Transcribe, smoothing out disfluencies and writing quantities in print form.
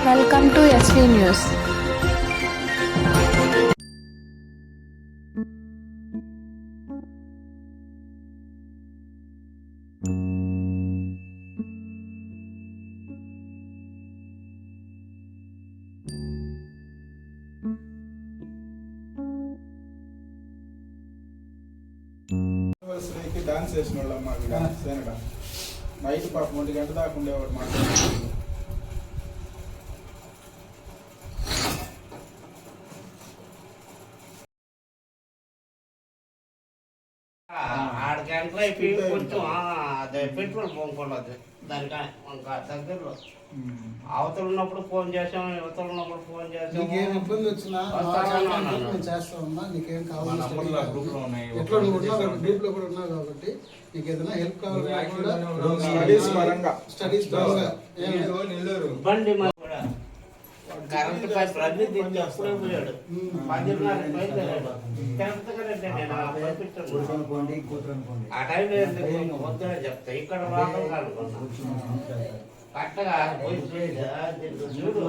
Welcome to SV News. Dance చేసిన వాళ్ళమ్మా night పాపం 1 గంట దాకా ఉండేవాడు మాట్లాడుతున్నాడు. కొంచెం అదే పెట్రోల్ పొంగకూడదు దానికి ఇంకా దగ్గరలో అవతల ఉన్నప్పుడు ఫోన్ చేసాం, యువతల ఉన్నప్పుడు ఫోన్ చేసాం. నీకేం ఇబ్బంది వచ్చినా నేను చేస్తామన్నా, నీకేం కావాలి ఎట్లా నువ్వు ఉన్నావు గ్రూప్ లో కూడా ఉన్నావు కాబట్టి నీకు ఏదైనా హెల్ప్ కావాలన్నా స్టడీస్ పరంగా బండి కూడా కరెంట్ పైసలు అన్ని దించి అప్పుడే పోయాడు. 10:30 బయలుదేరాడు. ఆ టైంలో వద్దని చెప్తా, ఇక్కడ రావడం అనుకున్నా కరెక్ట్గా చూడు.